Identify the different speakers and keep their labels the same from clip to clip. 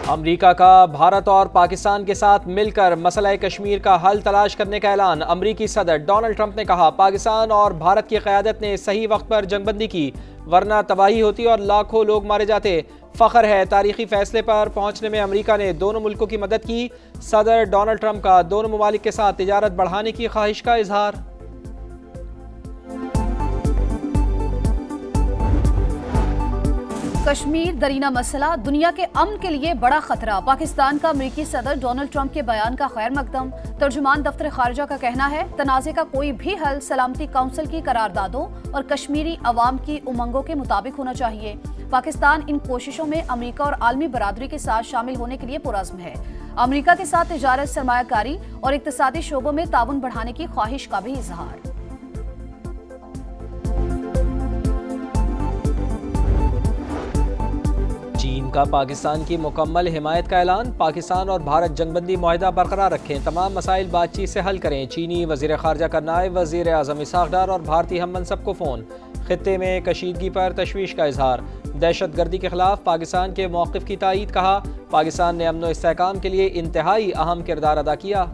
Speaker 1: अमरीका का भारत और पाकिस्तान के साथ मिलकर मसला कश्मीर का हल तलाश करने का ऐलान। अमरीकी सदर डोनाल्ड ट्रंप ने कहा, पाकिस्तान और भारत की क़यादत ने सही वक्त पर जंगबंदी की, वरना तबाही होती और लाखों लोग मारे जाते। फ़ख्र है तारीखी फैसले पर पहुंचने में अमरीका ने दोनों मुल्कों की मदद की। सदर डोनाल्ड ट्रंप का दोनों ममालिक के साथ तिजारत बढ़ाने की ख्वाहिश का इजहार।
Speaker 2: कश्मीर दरीना मसला दुनिया के अमन के लिए बड़ा खतरा। पाकिस्तान का अमेरिकी सदर डोनाल्ड ट्रंप के बयान का खैर मकदम। तर्जुमान दफ्तर खारजा का कहना है, तनाज़े का कोई भी हल सलामती काउंसिल की करारदादों और कश्मीरी अवाम की उमंगों के मुताबिक होना चाहिए। पाकिस्तान इन कोशिशों में अमेरिका और आलमी बरादरी के साथ शामिल होने के लिए पुरज़्म है। अमेरिका के साथ तिजारत, सरमायाकारी और इक्तिसादी शोबों में ताउन बढ़ाने की ख्वाहिश का भी इजहार।
Speaker 1: चीन का पाकिस्तान की मुकम्मल हिमायत का ऐलान। पाकिस्तान और भारत जंगबंदी मुआहिदा बरकरार रखें, तमाम मसाइल बातचीत से हल करें। चीनी वज़ीर ख़ारजा का नायब वज़ीर आज़म इसहाक़ डार और भारतीय हम मनसब को फ़ोन। ख़ित्ते में कशीदगी पर तशवीश का इजहार। दहशत गर्दी के खिलाफ पाकिस्तान के मौक़िफ़ की तायीद। कहा, पाकिस्तान ने अमन व इस्तेहकाम के लिए इंतहाई अहम किरदार अदा किया।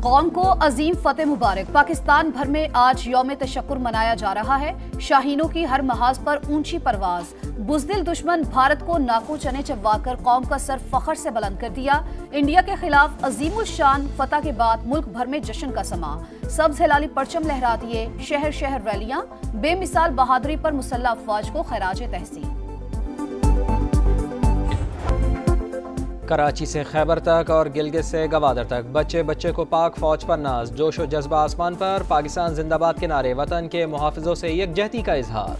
Speaker 2: कौम को अजीम फतेह मुबारक। पाकिस्तान भर में आज यौम तशक्कुर मनाया जा रहा है। शाहीनों की हर महाज पर ऊंची परवाज। बुज़दिल दुश्मन भारत को नाकू चने चबवाकर कौम का सर फख्र से बुलंद कर दिया। इंडिया के खिलाफ अजीमुल शान फतह के बाद मुल्क भर में जश्न का समा। सब्ज हिलाली परचम लहरा दिए, शहर शहर रैलियां। बेमिसाल बहादुरी पर मुसल्लह अफवाज को खैराज तहसीन।
Speaker 1: कराची से खैबर तक और गिलगित से गवादर तक बच्चे बच्चे को पाक फौज पर नाज। जोश व जज्बा आसमान पर, पाकिस्तान जिंदाबाद के नारे। वतन के मुहाफिजों से यकजहती का इजहार।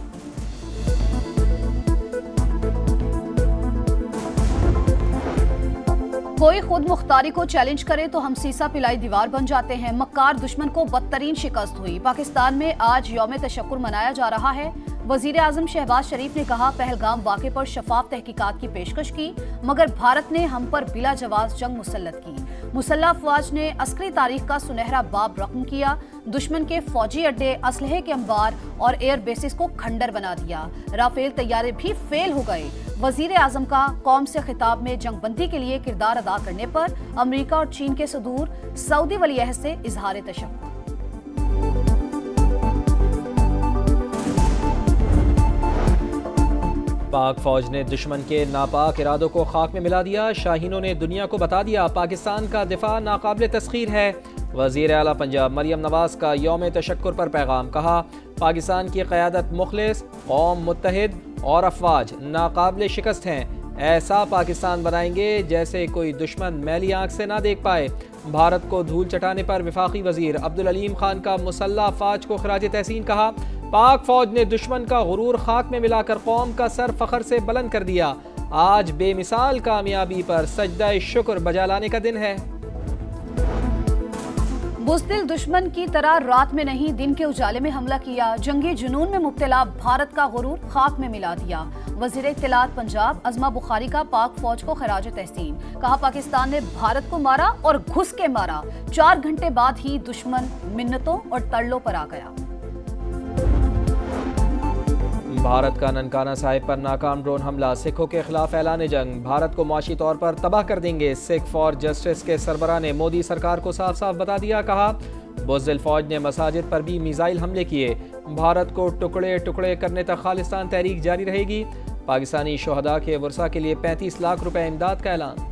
Speaker 2: कोई खुद मुख्तारी को चैलेंज करे तो हम सीसा पिलाई दीवार बन जाते हैं। मक्कार दुश्मन को बदतरीन शिकस्त हुई। पाकिस्तान में आज यौम तशक्कुर मनाया जा रहा है। वजीर आजम शहबाज शरीफ ने कहा, पहलगाम वाक़े पर शफाफ तहकीकात की पेशकश की, मगर भारत ने हम पर बिला जवाब जंग मुसल्लत की। मुसल्लह अफवाज ने अस्करी तारीख का सुनहरा बाब रकम किया। दुश्मन के फौजी अड्डे, असलहे के अंबार और एयर बेसिस को खंडर बना दिया। राफेल तैयारे भी फेल हो गए। वजीर आजम का कौम से खिताब में जंगबंदी के लिए किरदार अदा करने पर अमरीका और चीन के सदूर सऊदी वलीअहद से इजहार तशक्कुर।
Speaker 1: पाक फौज ने दुश्मन के नापाक इरादों को खाक में मिला दिया। शाहीनों ने दुनिया को बता दिया, पाकिस्तान का दिफा नाकाबिल तस्खीर है। वज़ीर आला पंजाब मरियम नवाज का यौम तशक्कुर पर पैगाम। कहा, पाकिस्तान की क़यादत मुखलिस, कौम मुत्तहिद और अफवाज नाकाबिल शिकस्त हैं। ऐसा पाकिस्तान बनाएंगे जैसे कोई दुश्मन मैली आंख से ना देख पाए। भारत को धूल चटाने पर वफाकी वजीर अब्दुल अलीम खान का मुसल्लह अफवाज को खराज तहसीन। कहा, पाक फौज ने दुश्मन का गुरूर खाक में मिलाकर कौम का सर फख्र से बुलंद कर दिया। आज बेमिसाल कामयाबी पर सजदा शुक्र बजा लाने का दिन है।
Speaker 2: बुज़दिल दुश्मन की तरह रात में नहीं दिन के उजाले में हमला किया। जंगी जुनून में मुब्तला भारत का गुरूर खाक में मिला दिया। वज़ीर इत्तलात पंजाब अज़मा बुखारी का पाक फौज को खराज तहसीन। कहा, पाकिस्तान ने भारत को मारा और घुस के मारा। 4 घंटे बाद ही दुश्मन मिन्नतों और तरलों पर आ गया।
Speaker 1: भारत का ननकाना साहिब पर नाकाम ड्रोन हमला। सिखों के खिलाफ ऐलान जंग। भारत को मुआशी तौर पर तबाह कर देंगे। सिख फॉर जस्टिस के सरबराह ने मोदी सरकार को साफ साफ बता दिया। कहा, बुज़दिल फौज ने मसाजिद पर भी मिसाइल हमले किए। भारत को टुकड़े टुकड़े करने तक खालिस्तान तहरीक जारी रहेगी। पाकिस्तानी शोहदा के वर्सा के लिए 35 लाख रुपए इमदाद का ऐलान।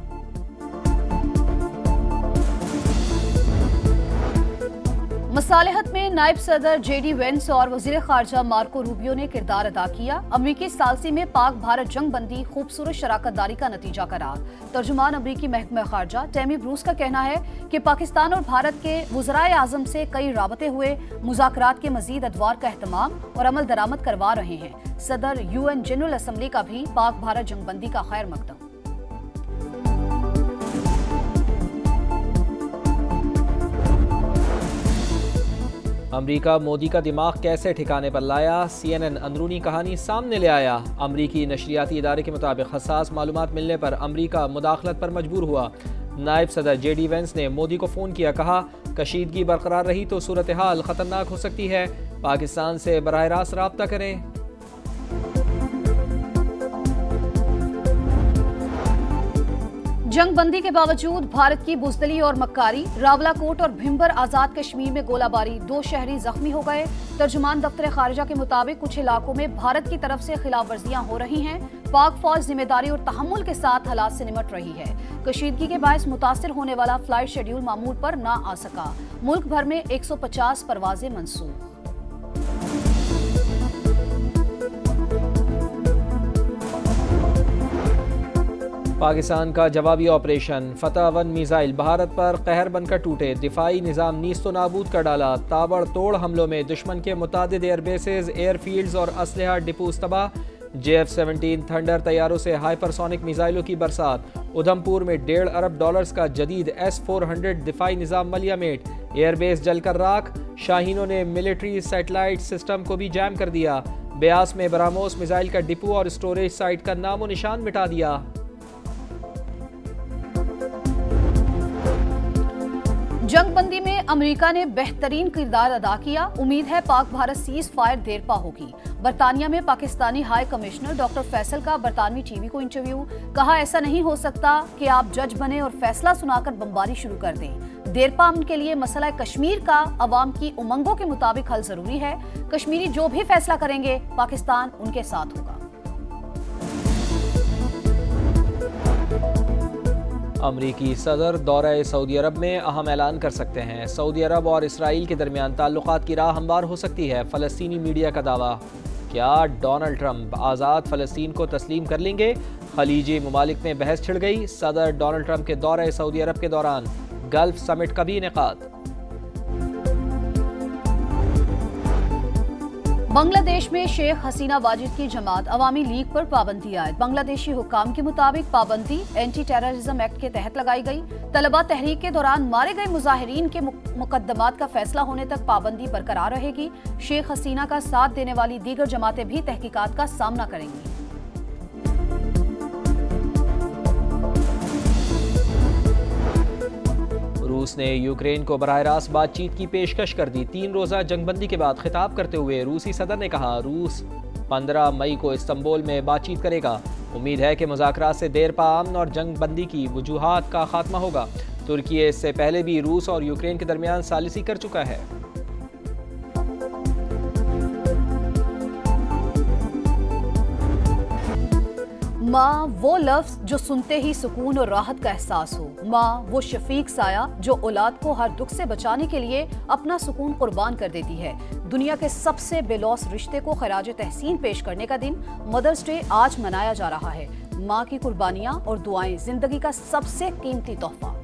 Speaker 2: मसालिहत में नायब सदर JD वेंस और वजीर खारजा मार्को रूबियो ने किरदार अदा किया। अमरीकी सालसी में पाक भारत जंग बंदी खूबसूरत शराकतदारी का नतीजा करार। तर्जुमान अमरीकी महकमा खारजा टैमी ब्रूस का कहना है कि पाकिस्तान और भारत के वज़राए आज़म से कई राबते हुए मुज़ाकरात के मजीद अदवार का एहतमाम और अमल दरामद करवा रहे हैं। सदर UN जनरल असम्बली का भी पाक भारत जंग बंदी का खैर मकदम।
Speaker 1: अमरीका मोदी का दिमाग कैसे ठिकाने पर लाया। CNN अंदरूनी कहानी सामने ले आया। अमरीकी नशरियाती इदारे के मुताबिक हसास मालूमात मिलने पर अमरीका मुदाखलत पर मजबूर हुआ। नायब सदर JD वेंस ने मोदी को फ़ोन किया। कहा, कशीदगी बरकरार रही तो सूरत हाल ख़तरनाक हो सकती है। पाकिस्तान से बराह रास्त राब्ता करें।
Speaker 2: जंगबंदी के बावजूद भारत की बुजदली और मक्कारी, रावलाकोट और भिम्बर आजाद कश्मीर में गोलाबारी, 2 शहरी जख्मी हो गए। तर्जुमान दफ्तर खारिजा के मुताबिक कुछ इलाकों में भारत की तरफ से खिलाफ वर्जियां हो रही हैं। पाक फौज जिम्मेदारी और तहम्मुल के साथ हालात से निमट रही है। कशीदगी के बायस मुतासिर होने वाला फ्लाइट शेड्यूल मामूल पर ना आ सका। मुल्क भर में 150 परवाजें मंसूख।
Speaker 1: पाकिस्तान का जवाबी ऑपरेशन फतह-1 मिसाइल भारत पर कहर बनकर टूटे, दिफाई निज़ाम नीस्तो नाबूद कर डाला। ताबड़तोड़ हमलों में दुश्मन के मुतादिद एयरबेसेस, एयरफील्ड्स और असलहा डिपोज तबाह। JF-17 थंडर तैयारों से हाइपरसोनिक मिसाइलों की बरसात। उधमपुर में $1.5 अरब का जदीद S-400 दिफाई निज़ाम मलियामेट। एयरबेस जलकर राख। शाहीनों ने मिलिट्री सैटेलाइट सिस्टम को भी जैम कर दिया। ब्यास में बरामोस मिसाइल का डिपो और स्टोरेज साइट का नामो निशान मिटा दिया।
Speaker 2: जंगबंदी में अमेरिका ने बेहतरीन किरदार अदा किया। उम्मीद है पाक भारत सीज फायर देरपा होगी। बरतानिया में Pakistani high commissioner doctor Faisal का बरतानवी टीवी को इंटरव्यू। कहा, ऐसा नहीं हो सकता कि आप जज बने और फैसला सुनाकर बमबारी शुरू कर दें। देरपा अमन के लिए मसला कश्मीर का अवाम की उमंगों के मुताबिक हल जरूरी है। कश्मीरी जो भी फैसला करेंगे, पाकिस्तान उनके साथ होगा।
Speaker 1: अमरीकी सदर दौरा सऊदी अरब में अहम ऐलान कर सकते हैं। सऊदी अरब और इसराइल के दरमियान ताल्लुकात की राह हमवार हो सकती है। फ़लस्तीनी मीडिया का दावा। क्या डोनाल्ड ट्रंप आज़ाद फ़लस्तीन को तस्लीम कर लेंगे? खलीजी ममालिक में बहस छिड़ गई। सदर डोनाल्ड ट्रंप के दौरे सऊदी अरब के दौरान गल्फ समिट का भी इनेकाद।
Speaker 2: बांग्लादेश में शेख हसीना वाजिद की जमात अवामी लीग पर पाबंदी आयद। बांग्लादेशी हुकाम के मुताबिक पाबंदी एंटी टेररिज्म एक्ट के तहत लगाई गई। तलबा तहरीक के दौरान मारे गए मुजाहिरीन के मुकदमात का फैसला होने तक पाबंदी बरकरार रहेगी। शेख हसीना का साथ देने वाली दीगर जमातें भी तहकीकात का सामना करेंगी।
Speaker 1: रूस ने यूक्रेन को बराह रास्त बातचीत की पेशकश कर दी। 3 रोज़ा जंगबंदी के बाद खिताब करते हुए रूसी सदर ने कहा, रूस 15 मई को इस्तांबुल में बातचीत करेगा। उम्मीद है कि मुज़ाकरात से देरपा अमन और जंगबंदी की वजूहात का खात्मा होगा। तुर्की इससे पहले भी रूस और यूक्रेन के दरमियान सालिसी कर चुका है।
Speaker 2: माँ वो लफ्ज जो सुनते ही सुकून और राहत का एहसास हो। माँ वो शफीक साया जो औलाद को हर दुख से बचाने के लिए अपना सुकून कुर्बान कर देती है। दुनिया के सबसे बेलौस रिश्ते को खराज तहसीन पेश करने का दिन मदर्स डे आज मनाया जा रहा है। माँ की कुर्बानियाँ और दुआएं जिंदगी का सबसे कीमती तोहफा।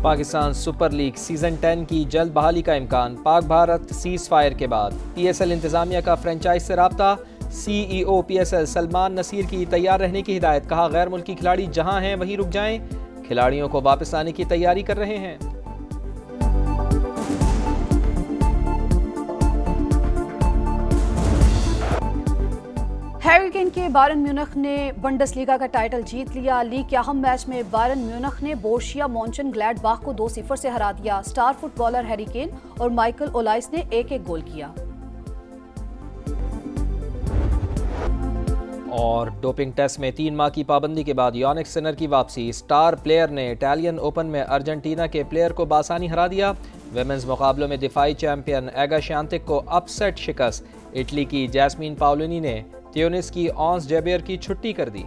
Speaker 1: पाकिस्तान सुपर लीग सीजन 10 की जल्द बहाली का इम्कान। पाक भारत सीज फायर के बाद PSL इंतजामिया का फ्रेंचाइज से राब्ता। CEO PSL सलमान नसीर की तैयार रहने की हिदायत। कहा, गैर मुल्की खिलाड़ी जहां हैं वहीं रुक जाएं। खिलाड़ियों को वापस आने की तैयारी कर रहे हैं।
Speaker 2: हैरी केन के बायरन म्यूनिख ने बुंडेसलीगा का टाइटल जीत लिया। लीग के अहम मैच में बायरन म्यूनिख ने बोरुसिया मॉन्चेनग्लैडबाख को 2-0 से हरा दिया। स्टार फुटबॉलर हैरी केन और माइकल ओलाइस ने 1-1 गोल किया।
Speaker 1: और डोपिंग टेस्ट में 3 माह की पाबंदी के बाद यानिक सिनर की वापसी। स्टार प्लेयर ने इटालियन ओपन में अर्जेंटीना के प्लेयर को बासानी हरा दिया। विमेंस मुकाबलों में दिफाई चैंपियन एगा श्यांतिक को अपसेट शिकस्त। इटली की जैस्मीन पाओलिनी ने ट्यूनिस की ऑन्स जेबियर की छुट्टी कर दी।